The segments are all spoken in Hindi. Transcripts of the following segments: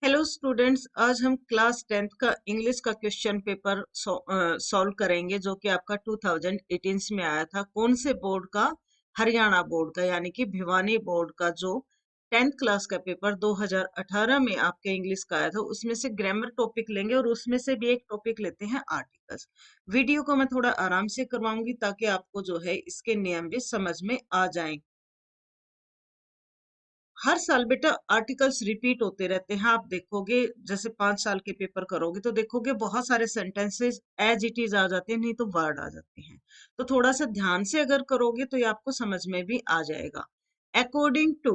हेलो स्टूडेंट्स, आज हम क्लास 10th का इंग्लिश का क्वेश्चन पेपर सॉल्व करेंगे जो कि आपका 2018 में आया था। कौन से बोर्ड का? हरियाणा बोर्ड का, यानी कि भिवानी बोर्ड का जो 10th क्लास का पेपर 2018 में आपके इंग्लिश का आया था, उसमें से ग्रामर टॉपिक लेंगे और उसमें से भी एक टॉपिक लेते हैं आर्टिकल्स। वीडियो को मैं थोड़ा आराम से करवाऊंगी ताकि आपको जो है इसके नियम भी समझ में आ जाएं। हर साल बेटा आर्टिकल्स रिपीट होते रहते हैं। आप देखोगे जैसे 5 साल के पेपर करोगे तो देखोगे बहुत सारे सेंटेंसेस एज इट इज आ जाते हैं, नहीं तो वर्ड आ जाते हैं। तो थोड़ा सा ध्यान से अगर करोगे तो ये आपको समझ में भी आ जाएगा। According to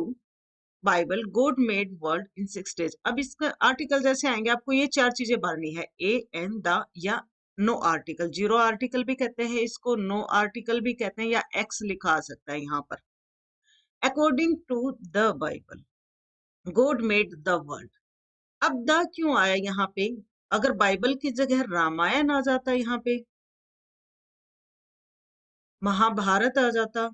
Bible God made world in 6 days। अब इसका आर्टिकल जैसे आएंगे आपको ये चार चीजें भरनी है, ए एन द या नो आर्टिकल। जीरो आर्टिकल भी कहते हैं इसको, नो आर्टिकल भी कहते हैं, या एक्स लिखा आ सकता है यहाँ पर। According to the Bible God made the world. अब द क्यों आया यहाँ पे? अगर बाइबल की जगह रामायण आ जाता यहाँ पे, महाभारत आ जाता,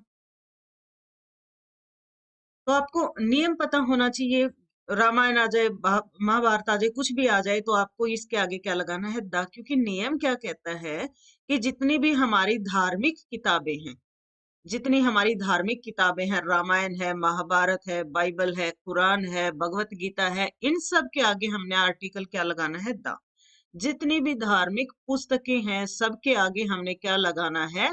तो आपको नियम पता होना चाहिए। रामायण आ जाए, महाभारत आ जाए, कुछ भी आ जाए, तो आपको इसके आगे क्या लगाना है? द। क्योंकि नियम क्या कहता है कि जितनी भी हमारी धार्मिक किताबें हैं, जितनी हमारी धार्मिक किताबें हैं, रामायण है, महाभारत है, बाइबल है, कुरान है, भगवत गीता है, इन सब के आगे हमने आर्टिकल क्या लगाना है? द। जितनी भी धार्मिक पुस्तकें हैं सबके आगे हमने क्या लगाना है?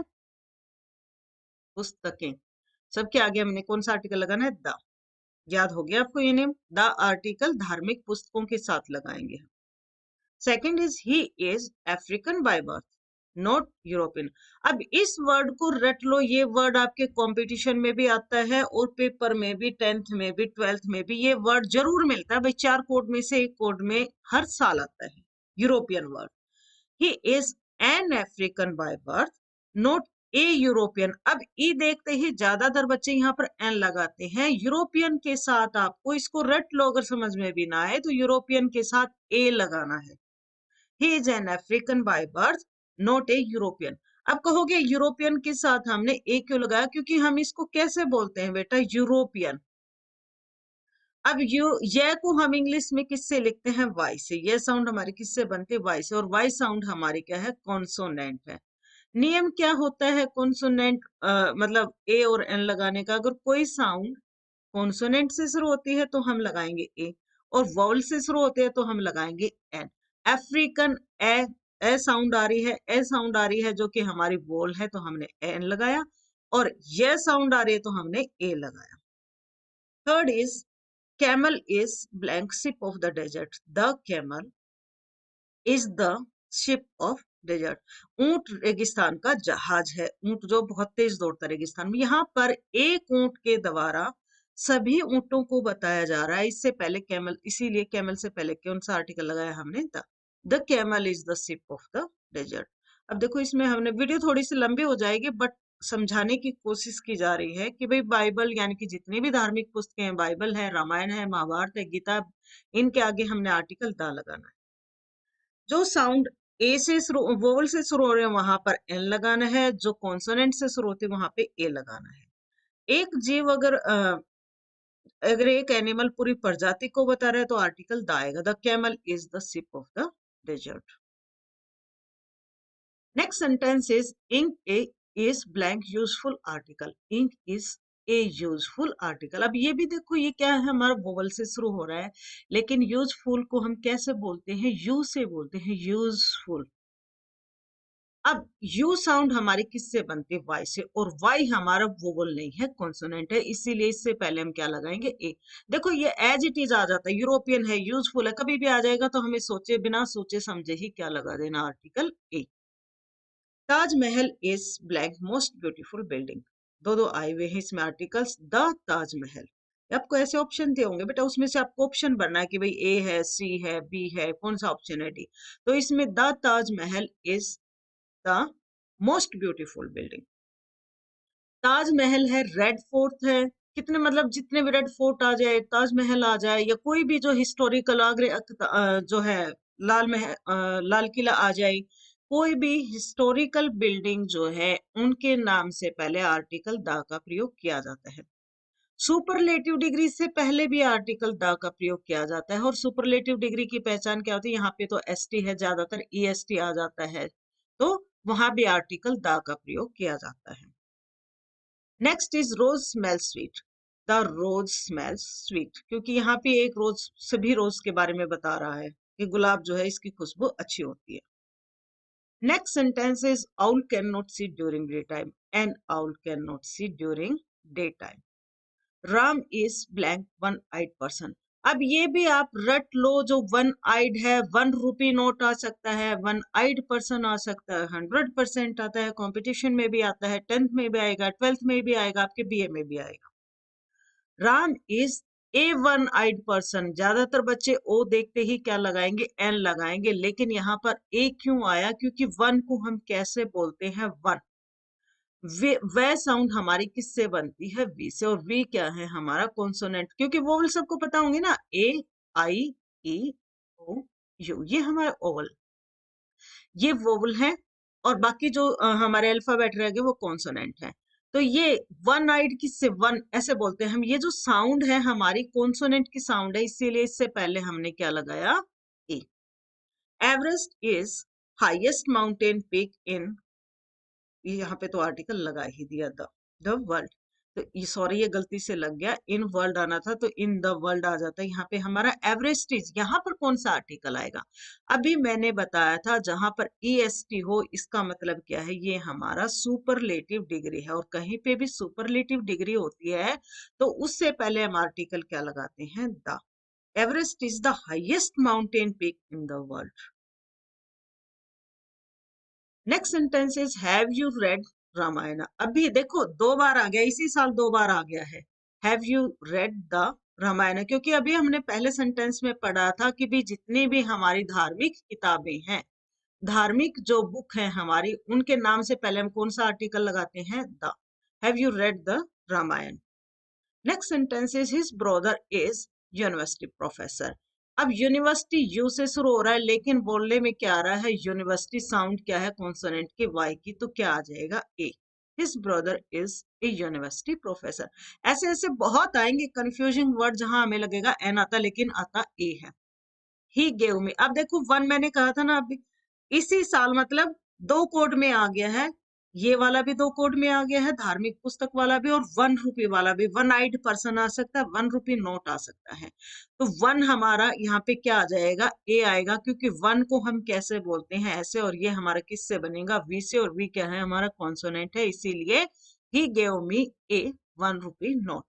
पुस्तकें। सबके आगे हमने कौन सा आर्टिकल लगाना है? द। याद हो गया आपको ये नेम? द आर्टिकल धार्मिक पुस्तकों के साथ लगाएंगे हम। Second is he is African by birth not European. अब इस वर्ड को रट लो, ये वर्ड आपके कंपटीशन में भी आता है और पेपर में भी, 10th में भी, 12th में भी ये वर्ड जरूर मिलता है भाई। 4 कोड में से एक कोड में हर साल आता है European word. He is an African by birth not a European. अब ई देखते ही ज्यादातर बच्चे यहाँ पर एन लगाते हैं। यूरोपियन के साथ आपको इसको रट लो, अगर समझ में भी ना आए तो यूरोपियन के साथ ए लगाना है। He is an African by birth not a European. अब कहोगे यूरोपियन के साथ हमने ए क्यों लगाया? क्योंकि हम इसको कैसे बोलते हैं बेटा? यूरोपियन। अब ये को हम इंग्लिश में किससे लिखते हैं? वाई से। ये साउंड हमारी किससे बनती है? वाई से। और वाई साउंड हमारी क्या है? कॉन्सोनेंट है। नियम क्या होता है कॉन्सोनेंट मतलब ए और एन लगाने का? अगर कोई साउंड कॉन्सोनेंट से शुरू होती है तो हम लगाएंगे ए, और वॉवल से शुरू होते हैं तो हम लगाएंगे एन। अफ्रीकन ए साउंड आ रही है, ए साउंड आ रही है जो कि हमारी वॉल है, तो हमने एन लगाया, और ये साउंड आ रही है तो हमने ए लगाया। Third is camel is blank ship of the desert। the camel is the ship of desert। ऊंट रेगिस्तान का जहाज है। ऊंट जो बहुत तेज दौड़ता है रेगिस्तान में। यहाँ पर एक ऊंट के द्वारा सभी ऊंटों को बताया जा रहा है। इससे पहले कैमल, इसीलिए कैमल से पहले कौन सा आर्टिकल लगाया हमने? The camel is the ship of the desert. अब देखो इसमें हमने, वीडियो थोड़ी सी लंबी हो जाएगी बट समझाने की कोशिश की जा रही है कि भाई बाइबल यानी कि जितनी भी धार्मिक पुस्तकें हैं, बाइबल है, रामायण है, महाभारत है, गीता, इनके आगे हमने आर्टिकल द लगाना है। जो साउंड ए से शुरू, वोवल से शुरू हो रहे हैं वहां पर एन लगाना है। जो कॉन्सोनेंट से शुरू होते हैं वहां पे ए लगाना है। एक जीव अगर एक एनिमल पूरी प्रजाति को बता रहा है तो आर्टिकल द आएगा। The camel is the ship of the desert. Next sentence is ink is blank useful article. Ink is a useful article. अब ये भी देखो ये क्या है? हमारा वोवल से शुरू हो रहा है, लेकिन यूजफुल को हम कैसे बोलते हैं? यू से बोलते हैं, यूजफुल। अब यू साउंड हमारी किससे बनती है? वाई से। और वाई हमारा वोवल नहीं है, कॉन्सोनेंट है, इसीलिए इससे पहले हम क्या लगाएंगे? ए। देखो ये एज इट इज आ जाता है, यूरोपियन है, यूजफुल है, कभी भी आ जाएगा तो हमें सोचे बिना सोचे समझे ही क्या लगा देना? Article a. Taj Mahal is blank most beautiful building. दो आए हुए हैं इसमें आर्टिकल्स। द ताजमहल। आपको ऐसे ऑप्शन दिए होंगे बेटा, उसमें से आपको ऑप्शन भरना है कि भाई ए है, सी है, बी है, कौन सा ऑप्शन है? डी। तो इसमें the Taj Mahal is the most beautiful building. Taj Mahal है, रेड फोर्ट है, कितने मतलब जितने भी रेड फोर्ट आ जाए, ताजमहल आ जाए, या कोई भी जो हिस्टोरिकल आगरे जो है लाल किला आ जाए, कोई भी हिस्टोरिकल बिल्डिंग जो है उनके नाम से पहले आर्टिकल द का प्रयोग किया जाता है। सुपरलेटिव डिग्री से पहले भी आर्टिकल द का प्रयोग किया जाता है, और सुपरलेटिव डिग्री की पहचान क्या होती है? यहाँ पे तो एसटी है, ज्यादातर ईएसटी आ जाता है, तो वहां भी आर्टिकल द का प्रयोग किया जाता है। Next is rose smell sweet. The rose smells sweet, क्योंकि यहाँ पे एक रोज, सभी रोज के बारे में बता रहा है कि गुलाब जो है इसकी खुशबू अच्छी होती है। Next sentence is owl can not see during day time, an owl can not see during day time. Ram is blank one eyed person. अब ये भी आप रट लो, जो वन आइड है, 1 रुपी नोट आ सकता है, वन आइड पर्सन आ सकता है, 100% आता है, कंपटीशन में भी आता है, 10th में भी आएगा, 12th में भी आएगा, आपके बीए में भी आएगा। Ram is a one eyed person. ज्यादातर बच्चे ओ देखते ही क्या लगाएंगे? एन लगाएंगे, लेकिन यहाँ पर ए क्यों आया? क्योंकि वन को हम कैसे बोलते हैं? वन। वे साउंड हमारी किससे बनती है? वी से, और वी क्या है? हमारा कॉन्सोनेंट, क्योंकि वोवल सबको पता होंगे ना, ए, आई, ई, ओ, यू, ये हमारा ओवल, ये वोवल है, और बाकी जो हमारे अल्फाबेट रह गए वो कॉन्सोनेंट है। तो ये वन आइड किससे? वन ऐसे बोलते हैं हम। ये जो साउंड है हमारी कॉन्सोनेंट की साउंड है, इसीलिए इससे पहले हमने क्या लगाया? A. Everest is highest mountain peak in, ये यहाँ पे तो आर्टिकल लगा ही दिया, द वर्ल्ड। तो ये, सॉरी, ये गलती से लग गया, इन वर्ल्ड आना था तो इन द वर्ल्ड आ जाता है। यहाँ पे हमारा एवरेस्ट इज, यहाँ पर कौन सा आर्टिकल आएगा? अभी मैंने बताया था जहां पर ईएसटी हो, इसका मतलब क्या है? ये हमारा सुपरलेटिव डिग्री है, और कहीं पे भी सुपरलेटिव डिग्री होती है तो उससे पहले हम आर्टिकल क्या लगाते हैं? The. Everest is the highest mountain peak in the world. Next sentence is have you read Ramayana. अभी देखो 2 बार आ गया, इसी साल 2 बार आ गया है, have you read the Ramayana, क्योंकि अभी हमने पहले सेंटेंस में पढ़ा था कि भी जितनी भी हमारी धार्मिक किताबें हैं, धार्मिक जो बुक है हमारी, उनके नाम से पहले हम कौन सा आर्टिकल लगाते हैं? The. Have you read the Ramayana. Next sentence is his brother is university professor. अब यूनिवर्सिटी यू से शुरू हो रहा है, लेकिन बोलने में क्या आ रहा है? यूनिवर्सिटी साउंड क्या है? कॉन्सोनेंट की, वाई की, तो क्या आ जाएगा? A. His brother is a university professor. ऐसे ऐसे बहुत आएंगे कंफ्यूजिंग वर्ड जहां हमें लगेगा एन आता, लेकिन आता ए है। ही गेव मी, अब देखो वन मैंने कहा था ना, अभी इसी साल, मतलब 2 कोड में आ गया है, ये वाला भी 2 कोड में आ गया है, धार्मिक पुस्तक वाला भी, और 1 रुपी वाला भी। वन आइड पर्सन आ सकता है, 1 रुपी नोट आ सकता है। तो वन हमारा यहाँ पे क्या आ जाएगा? ए आएगा, क्योंकि वन को हम कैसे बोलते हैं? ऐसे, और ये हमारा किससे बनेगा? वी से, और वी क्या है? हमारा कॉन्सोनेंट है, इसीलिए he gave me A 1 rupee note.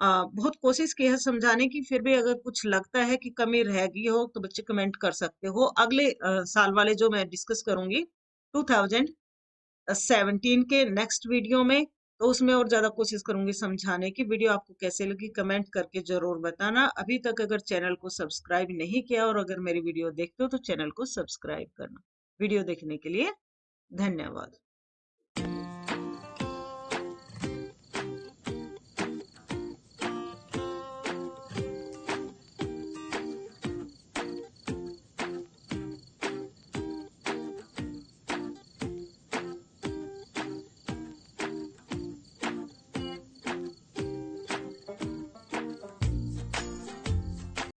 बहुत कोशिश की है समझाने की, फिर भी अगर कुछ लगता है कि कमी रह गई हो तो बच्चे कमेंट कर सकते हो। अगले साल वाले जो मैं डिस्कस करूंगी 2017 के नेक्स्ट वीडियो में, तो उसमें और ज्यादा कोशिश करूंगी समझाने की। वीडियो आपको कैसे लगी कमेंट करके जरूर बताना। अभी तक अगर चैनल को सब्सक्राइब नहीं किया और अगर मेरी वीडियो देखते हो तो चैनल को सब्सक्राइब करना। वीडियो देखने के लिए धन्यवाद।